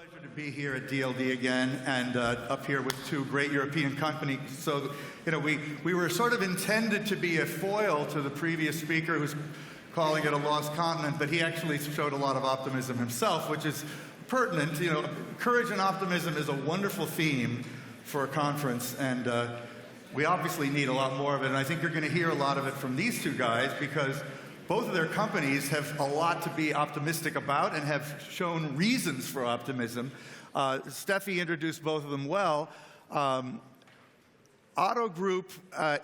Pleasure to be here at DLD again, and up here with two great European companies. So, we were sort of intended to be a foil to the previous speaker who's calling it a lost continent, but he actually showed a lot of optimism himself, which is pertinent. Courage and optimism is a wonderful theme for a conference, and we obviously need a lot more of it. And I think you're going to hear a lot of it from these two guys, because both of their companies have a lot to be optimistic about and have shown reasons for optimism. Steffi introduced both of them well. Otto Group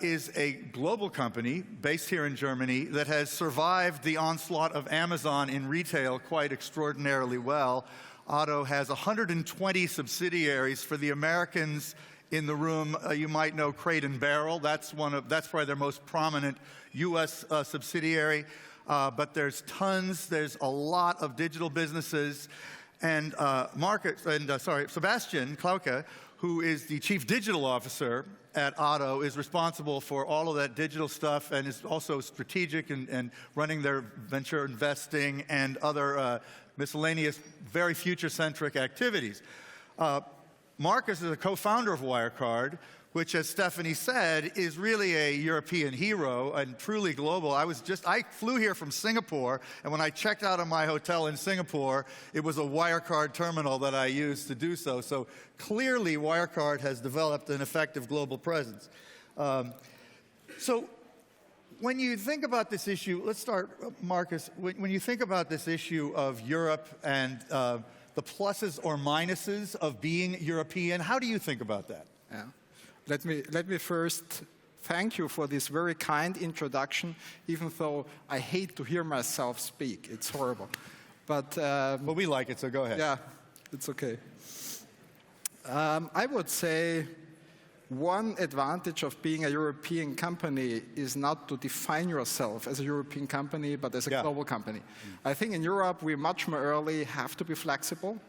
is a global company based here in Germany that has survived the onslaught of Amazon in retail quite extraordinarily well. Otto has 120 subsidiaries. For the Americans in the room, you might know Crate and Barrel. That's probably their most prominent U.S. subsidiary. But there's tons. There's a lot of digital businesses. And Sebastian Klauke, who is the Chief Digital Officer at Otto, is responsible for all of that digital stuff and is also strategic and running their venture investing and other miscellaneous, very future-centric activities. Markus is a co-founder of Wirecard, which, as Stephanie said, is really a European hero and truly global. I flew here from Singapore, and when I checked out of my hotel in Singapore, it was a Wirecard terminal that I used to do so. So clearly, Wirecard has developed an effective global presence. So when you think about this issue, let's start, Markus. When you think about this issue of Europe and the pluses or minuses of being European, how do you think about that? Yeah. Let me first thank you for this very kind introduction, even though I hate to hear myself speak. It's horrible. But well, we like it, so go ahead. Yeah, it's okay. I would say one advantage of being a European company is not to define yourself as a European company, but as a global company. I think in Europe, we much more early have to be flexible.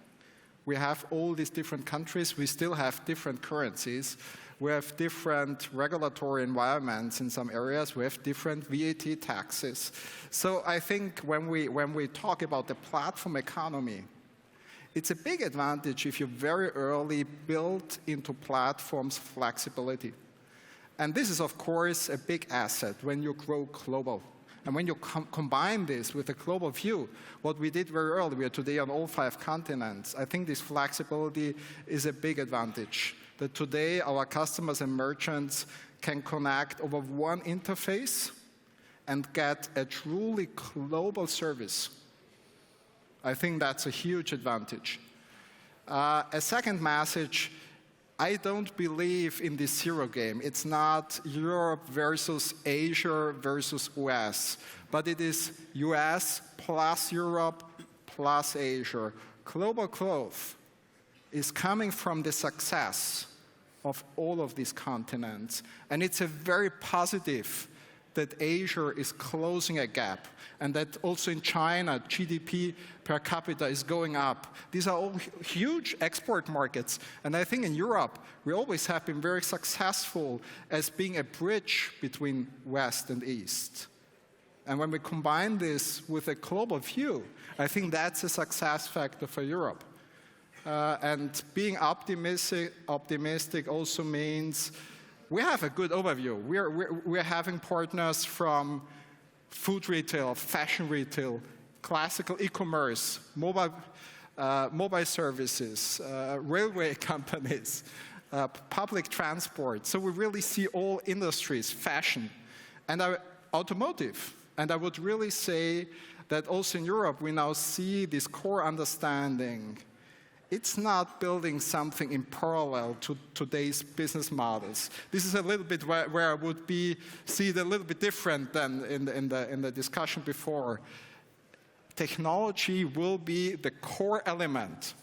We have all these different countries. We still have different currencies. We have different regulatory environments in some areas. We have different VAT taxes. So I think when we talk about the platform economy, it's a big advantage if you very early build into platforms flexibility. And this is, of course, a big asset when you grow global. And when you combine this with a global view, what we did very early, we are today on all 5 continents, I think this flexibility is a big advantage. That today our customers and merchants can connect over one interface and get a truly global service. I think that's a huge advantage. A second message, I don't believe in this zero game. It's not Europe versus Asia versus US, but it is US plus Europe plus Asia. Global growth is coming from the success of all of these continents. And it's a very positive that Asia is closing a gap, and that also in China, GDP per capita is going up. These are all huge export markets. And I think in Europe, we always have been very successful as being a bridge between West and East. And when we combine this with a global view, I think that's a success factor for Europe. And being optimistic also means we have a good overview. We're having partners from food retail, fashion retail, classical e-commerce, mobile services, railway companies, public transport. So we really see all industries, fashion, and automotive. And I would really say that also in Europe, we now see this core understanding. It's not building something in parallel to today's business models. This is a little bit where I would see it a little bit different than in the discussion before. Technology will be the core element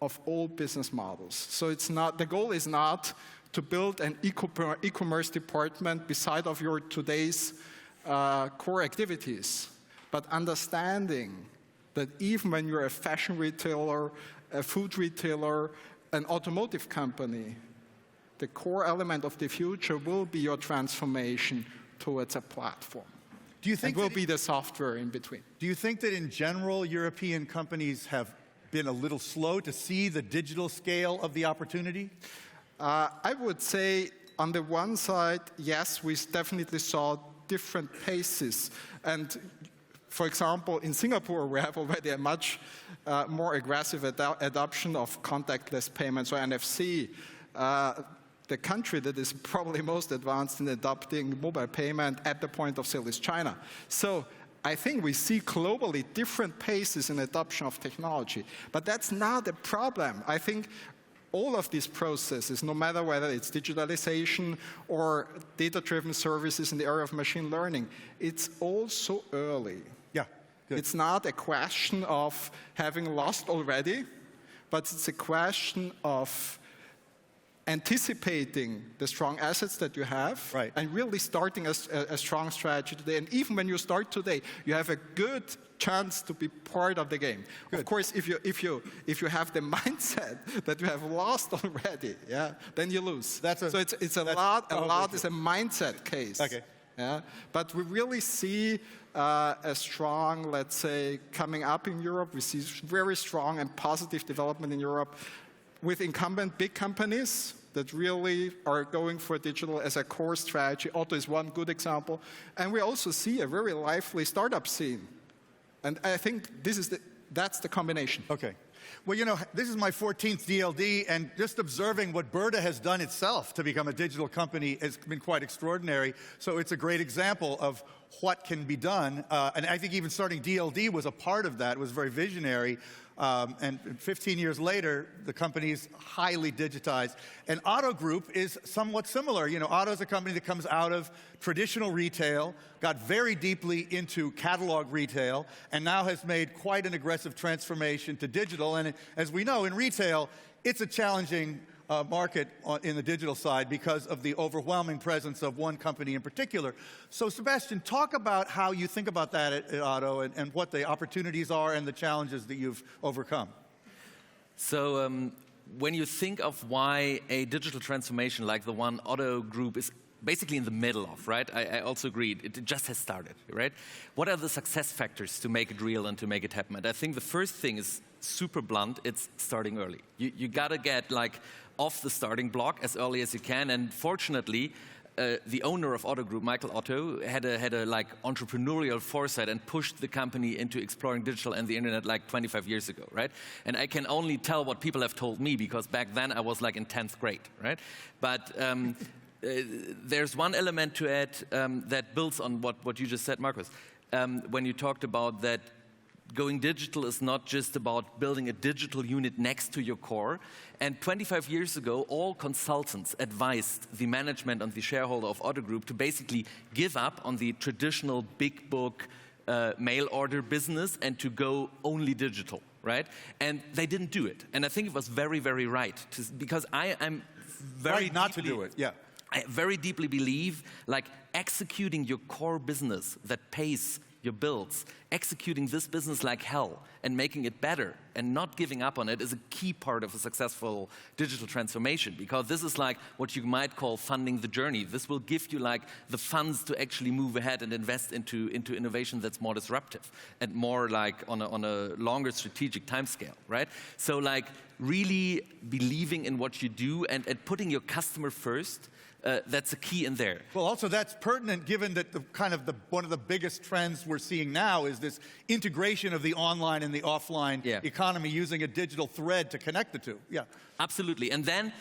of all business models. So the goal is not to build an e-commerce department beside of your today's core activities, but understanding that even when you're a fashion retailer, a food retailer, an automotive company, the core element of the future will be your transformation towards a platform. Do you think it will be the software in between? Do you think that in general, European companies have been a little slow to see the digital scale of the opportunity? I would say, on the one side, yes, we definitely saw different paces. And for example, in Singapore, we have already a much more aggressive adoption of contactless payments, or NFC. The country that is probably most advanced in adopting mobile payment at the point of sale is China. So I think we see globally different paces in adoption of technology. But that's not a problem. I think all of these processes, no matter whether it's digitalization or data-driven services in the area of machine learning, it's all so early. Yeah, good. It's not a question of having lost already, but it's a question of anticipating the strong assets that you have, right, and really starting a strong strategy today. And even when you start today, you have a good chance to be part of the game. Good. Of course, if you have the mindset that you have lost already, yeah, then you lose. So it's a lot is a mindset case. Okay. Yeah, but we really see a strong, let's say, coming up in Europe. We see very strong and positive development in Europe with incumbent big companies that really are going for digital as a core strategy. Otto is one good example. And we also see a very lively startup scene. And I think that's the combination. Okay. Well, you know, this is my 14th DLD, and just observing what Berta has done itself to become a digital company has been quite extraordinary. So it's a great example of what can be done. And I think even starting DLD was a part of that. It was very visionary. And 15 years later, the company's highly digitized. And Otto Group is somewhat similar. You know, Otto is a company that comes out of traditional retail, got very deeply into catalog retail, and now has made quite an aggressive transformation to digital. And as we know, in retail, it's a challenging market in the digital side because of the overwhelming presence of one company in particular. So Sebastian, talk about how you think about that at Otto and what the opportunities are and the challenges that you've overcome. So when you think of why a digital transformation like the one Otto Group is basically in the middle of, right? I also agree, it just has started, right? What are the success factors to make it real and to make it happen? And I think the first thing is super blunt, it's starting early. You gotta get like off the starting block as early as you can, and fortunately, the owner of Otto Group, Michael Otto, had a like entrepreneurial foresight and pushed the company into exploring digital and the internet like 25 years ago, right? And I can only tell what people have told me because back then I was like in 10th grade, right? But there's one element to add that builds on what you just said, Markus. When you talked about that going digital is not just about building a digital unit next to your core. And 25 years ago, all consultants advised the management and the shareholder of Otto Group to basically give up on the traditional big book mail order business and to go only digital, right? And they didn't do it. And I think it was very, very right. Because I'm very right not to do it, yeah. I very deeply believe like executing your core business that pays your bills, executing this business like hell and making it better and not giving up on it is a key part of a successful digital transformation, because this is like what you might call funding the journey. This will give you like the funds to actually move ahead and invest into innovation that's more disruptive and more like on a longer strategic timescale, right? So like really believing in what you do and putting your customer first. That's a key in there. Well, also that's pertinent given that one of the biggest trends we're seeing now is this integration of the online and the offline economy using a digital thread to connect the two. Yeah, absolutely. And then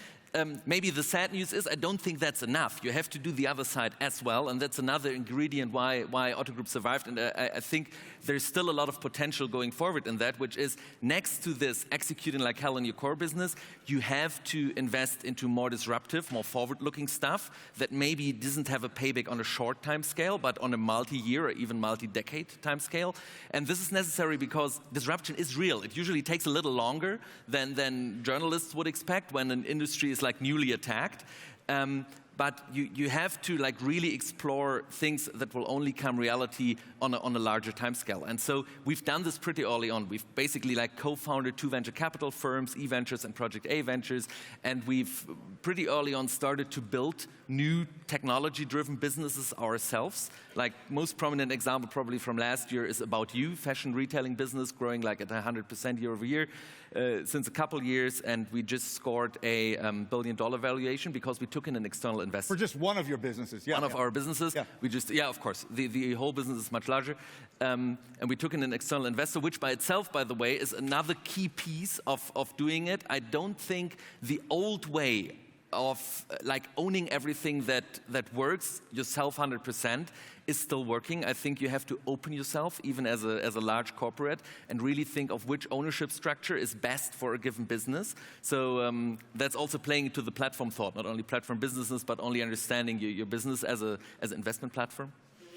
maybe the sad news is I don't think that's enough. You have to do the other side as well, and that's another ingredient why Otto Group survived. And I think there's still a lot of potential going forward in that, which is next to this executing like hell in your core business, you have to invest into more disruptive, more forward-looking stuff that maybe doesn't have a payback on a short time scale, but on a multi-year or even multi-decade time scale. And this is necessary because disruption is real. It usually takes a little longer than journalists would expect when an industry is like newly attacked. but you have to like really explore things that will only come reality on a larger timescale. And so we've done this pretty early on. We've basically like co-founded 2 venture capital firms, eVentures and Project A Ventures, and we've pretty early on started to build new technology-driven businesses ourselves. Like most prominent example probably from last year is About You, fashion retailing business growing like at 100% year over year since a couple years, and we just scored a $1 billion valuation because we took in an external investor. For just one of your businesses, yeah. One of our businesses. Yeah. We just, yeah, of course. The whole business is much larger. And we took in an external investor, which by itself, by the way, is another key piece of doing it. I don't think the old way of like owning everything that works yourself 100% is still working. I think you have to open yourself, even as a large corporate, and really think of which ownership structure is best for a given business. So that's also playing into the platform thought, not only platform businesses, but only understanding your business as an investment platform.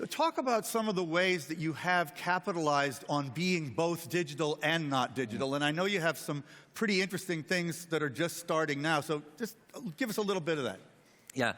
Talk about some of the ways that you have capitalized on being both digital and not digital. And I know you have some pretty interesting things that are just starting now. So just give us a little bit of that. Yeah.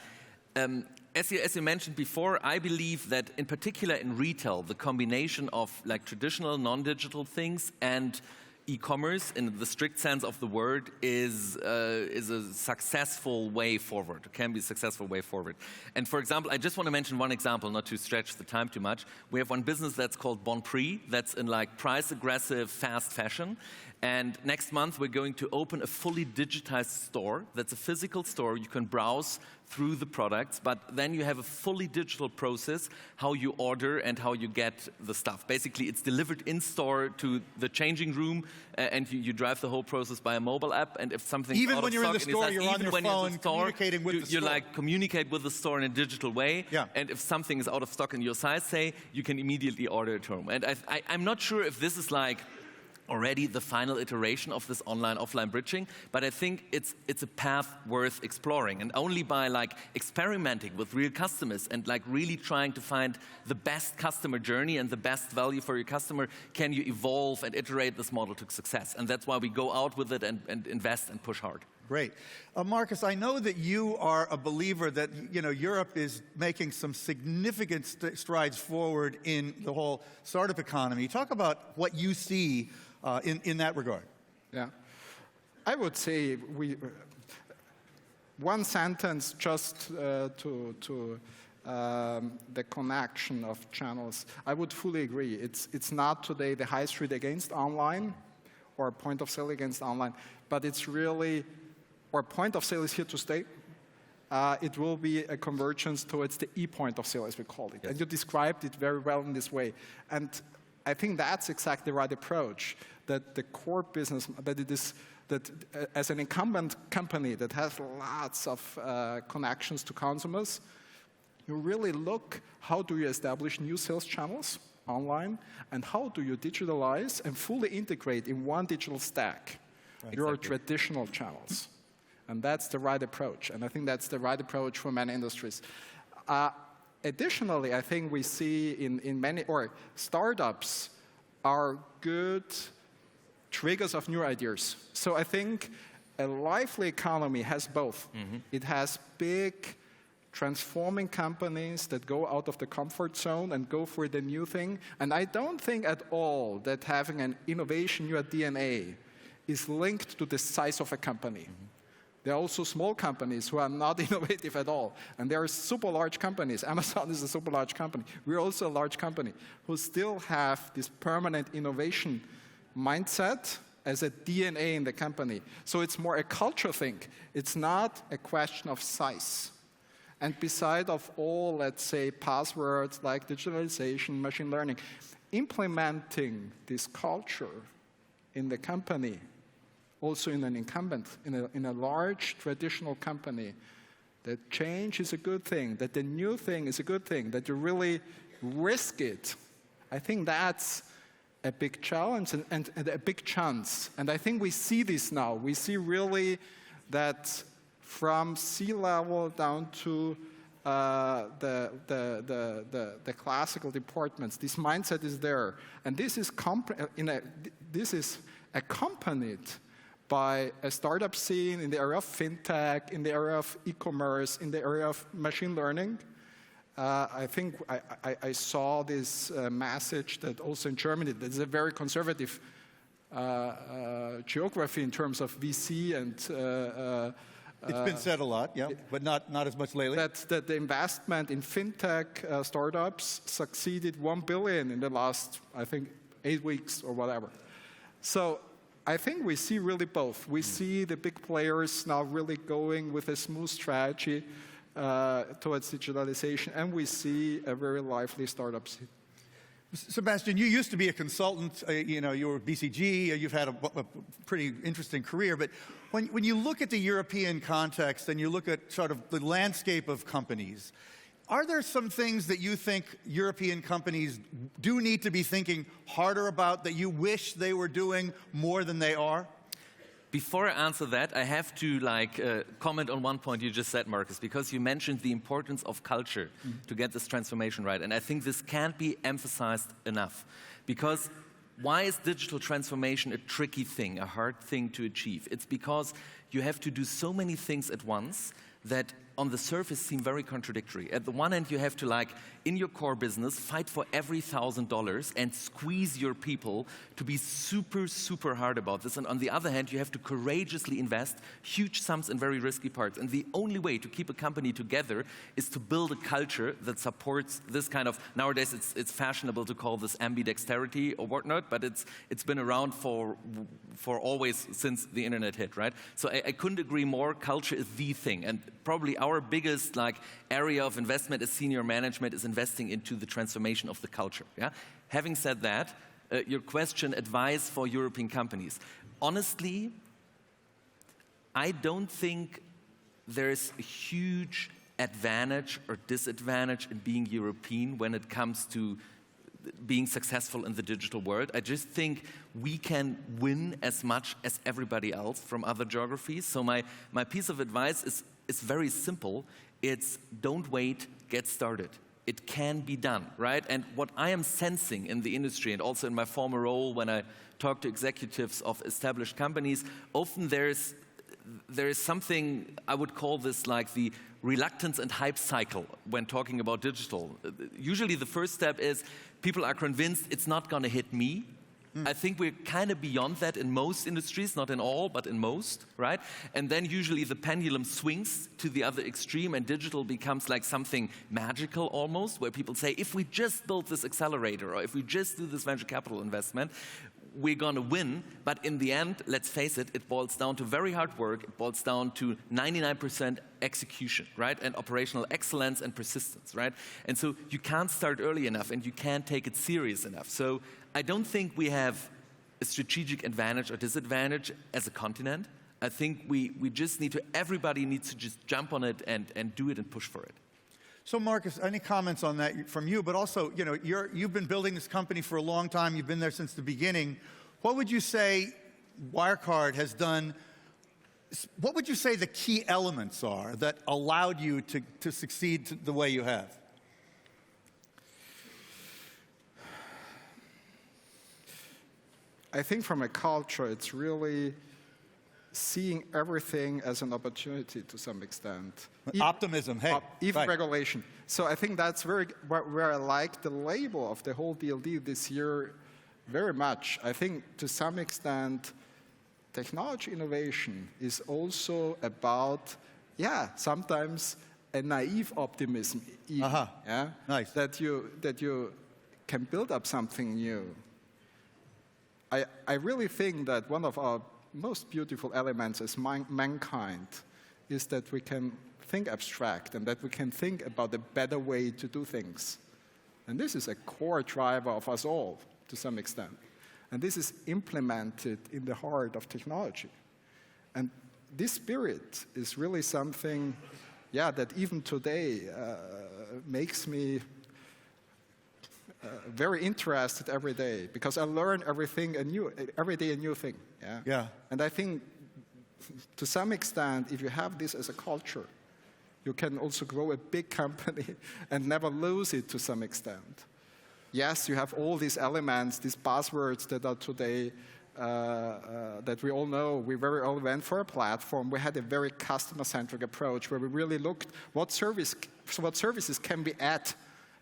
As you mentioned before, I believe that in particular in retail, the combination of like traditional non-digital things and e-commerce, in the strict sense of the word, is a successful way forward. It can be a successful way forward. And for example, I just want to mention one example, not to stretch the time too much. We have one business that's called Bon Prix, that's in like price-aggressive fast fashion. And next month, we're going to open a fully digitized store. That's a physical store. You can browse through the products, but then you have a fully digital process, how you order and how you get the stuff. Basically, it's delivered in-store to the changing room, and you drive the whole process by a mobile app. And if something's even out when of you're in the stock, store, you're on your phone communicating with the store. You like communicate with the store in a digital way. Yeah. And if something is out of stock in your size, say, you can immediately order it home. And I'm not sure if this is like already the final iteration of this online-offline bridging, but I think it's a path worth exploring. And only by like experimenting with real customers and like really trying to find the best customer journey and the best value for your customer can you evolve and iterate this model to success. And that's why we go out with it and invest and push hard. Great. Markus, I know that you are a believer that Europe is making some significant strides forward in the whole startup economy. Talk about what you see in that regard. Yeah. I would say one sentence just to the connection of channels. I would fully agree. It's not today the high street against online or point of sale against online, but it's really, or point of sale is here to stay. It will be a convergence towards the e-point of sale, as we call it. Yes. And you described it very well in this way. And I think that's exactly the right approach, that the core business, that as an incumbent company that has lots of connections to consumers, you really look, how do you establish new sales channels online, and how do you digitalize and fully integrate in one digital stack your traditional channels. And that's the right approach. And I think that's the right approach for many industries. Additionally, I think we see in many, or startups are good triggers of new ideas. So I think a lively economy has both. Mm-hmm. It has big transforming companies that go out of the comfort zone and go for the new thing. And I don't think at all that having an innovation in your DNA is linked to the size of a company. Mm-hmm. There are also small companies who are not innovative at all. And there are super large companies. Amazon is a super large company. We're also a large company who still have this permanent innovation mindset as a DNA in the company. So it's more a culture thing. It's not a question of size. And beside of all, let's say, passwords like digitalization, machine learning, implementing this culture in the company, also in an incumbent, in a large traditional company, that change is a good thing, that the new thing is a good thing, that you really risk it. I think that's a big challenge and a big chance. And I think we see this now. We see really that from C-level down to the classical departments, this mindset is there. And this is accompanied by a startup scene in the area of fintech, in the area of e-commerce, in the area of machine learning. I think I saw this message that also in Germany, there's a very conservative geography in terms of VC and it's been said a lot, yeah, but not as much lately. That the investment in fintech startups succeeded 1 billion in the last, I think, 8 weeks or whatever. So I think we see really both. We see the big players now really going with a smooth strategy towards digitalization, and we see a very lively startup scene. Sebastian, you used to be a consultant. You know, you were BCG. You've had a pretty interesting career. But when you look at the European context and you look at sort of the landscape of companies, are there some things that you think European companies do need to be thinking harder about that you wish they were doing more than they are? Before I answer that, I have to comment on one point you just said, Markus, because you mentioned the importance of culture to get this transformation right. And I think this can't be emphasized enough. Because why is digital transformation a tricky thing, a hard thing to achieve? It's because you have to do so many things at once that on the surface seem very contradictory. At the one hand, you have to, in your core business, fight for every $1,000 and squeeze your people to be super, super hard about this. And on the other hand, you have to courageously invest huge sums in very risky parts. And the only way to keep a company together is to build a culture that supports this kind of, nowadays it's fashionable to call this ambidexterity or whatnot, but it's been around for always since the internet hit, right? So I couldn't agree more. Culture is the thing. And probably our biggest area of investment as senior management is investing into the transformation of the culture. Yeah? Having said that, your question, advice for European companies. Honestly, I don't think there's a huge advantage or disadvantage in being European when it comes to being successful in the digital world. I just think we can win as much as everybody else from other geographies. So my piece of advice is very simple. It's don't wait, get started. It can be done, right? And what I am sensing in the industry, and also in my former role when I talk to executives of established companies, often there is something, I would call this the reluctance and hype cycle when talking about digital. Usually the first step is people are convinced it's not going to hit me. I think we're kind of beyond that in most industries, not in all, but in most, right? And then usually the pendulum swings to the other extreme and digital becomes like something magical almost, where people say, if we just build this accelerator or if we just do this venture capital investment, we're going to win. But in the end, let's face it, it boils down to very hard work. It boils down to 99% execution, right? And operational excellence and persistence, right? And so you can't start early enough and you can't take it serious enough. So I don't think we have a strategic advantage or disadvantage as a continent. I think we just need to, everybody needs to just jump on it and do it and push for it. So Markus, any comments on that from you? But also, you know, you've been building this company for a long time. You've been there since the beginning. What would you say Wirecard has done? What would you say the key elements are that allowed you to succeed the way you have? I think from a culture, it's really seeing everything as an opportunity to some extent. Optimism, hey. Even right. regulation. So I think that's where I like the label of the whole DLD this year very much. I think to some extent, technology innovation is also about, sometimes a naive optimism. Even, yeah? Nice. That you can build up something new. I really think that one of our most beautiful elements as mankind is that we can think abstract and that we can think about a better way to do things. And this is a core driver of us all, to some extent. And this is implemented in the heart of technology. And this spirit is really something, that even today makes me very interested every day, because I learn every day a new thing. Yeah. And I think, to some extent, if you have this as a culture, you can also grow a big company and never lose it to some extent. Yes, you have all these elements, these buzzwords that are today that we all know, we very early went for a platform. We had a very customer-centric approach where we really looked what services can we add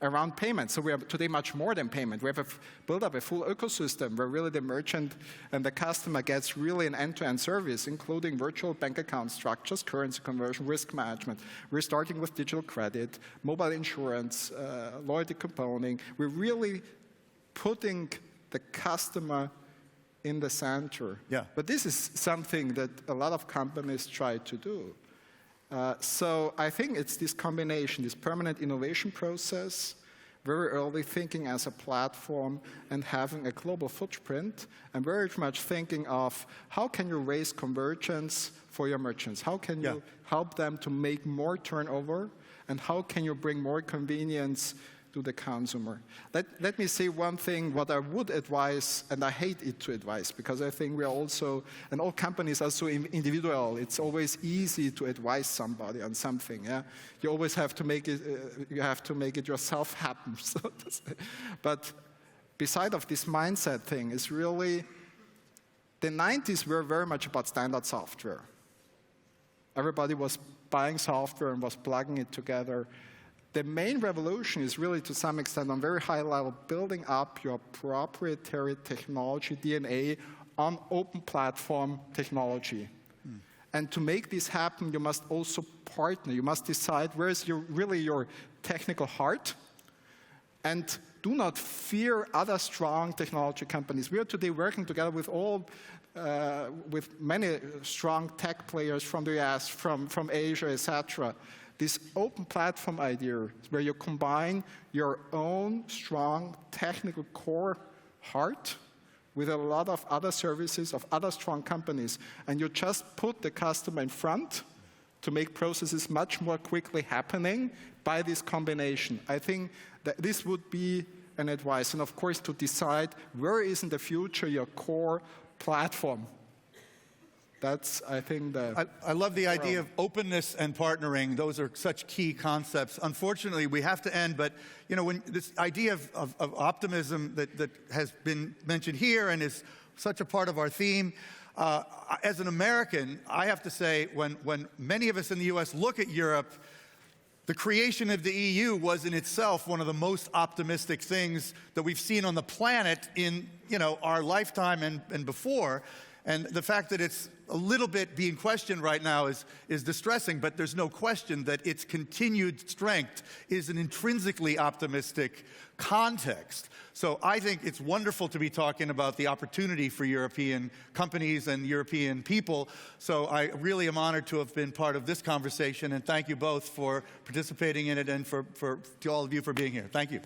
around payment. So we are today much more than payment. We have built up a full ecosystem where really the merchant and the customer gets really an end-to-end service, including virtual bank account structures, currency conversion, risk management. We're starting with digital credit, mobile insurance, loyalty component. We're really putting the customer in the center. Yeah. But this is something that a lot of companies try to do. So I think it's this combination, this permanent innovation process, very early thinking as a platform and having a global footprint, and very much thinking of how can you raise convergence for your merchants? How can you help them to make more turnover? And how can you bring more convenience to the consumer? Let me say one thing, what I would advise, and I hate it to advise, because I think we are also, and all companies are so individual, it's always easy to advise somebody on something. Yeah? You always have to make it, yourself happen, so to say. But beside of this mindset thing is really, the 90s were very much about standard software. Everybody was buying software and was plugging it together. The main revolution is really, to some extent, on very high level, building up your proprietary technology DNA on open platform technology. And to make this happen, you must also partner. You must decide where is really your technical heart. And do not fear other strong technology companies. We are today working together with with many strong tech players from the US, from Asia, etc. This open platform idea where you combine your own strong technical core heart with a lot of other services of other strong companies, and you just put the customer in front to make processes much more quickly happening by this combination. I think that this would be an advice, and of course to decide where is in the future your core platform. That's, I think, I love the idea of openness and partnering. Those are such key concepts. Unfortunately, we have to end, but when this idea of optimism that has been mentioned here and is such a part of our theme, as an American, I have to say, when many of us in the US look at Europe, the creation of the EU was in itself one of the most optimistic things that we've seen on the planet in our lifetime and before. And the fact that it's a little bit being questioned right now is distressing, but there's no question that its continued strength is an intrinsically optimistic context. So I think it's wonderful to be talking about the opportunity for European companies and European people. So I really am honored to have been part of this conversation, and thank you both for participating in it and to all of you for being here. Thank you.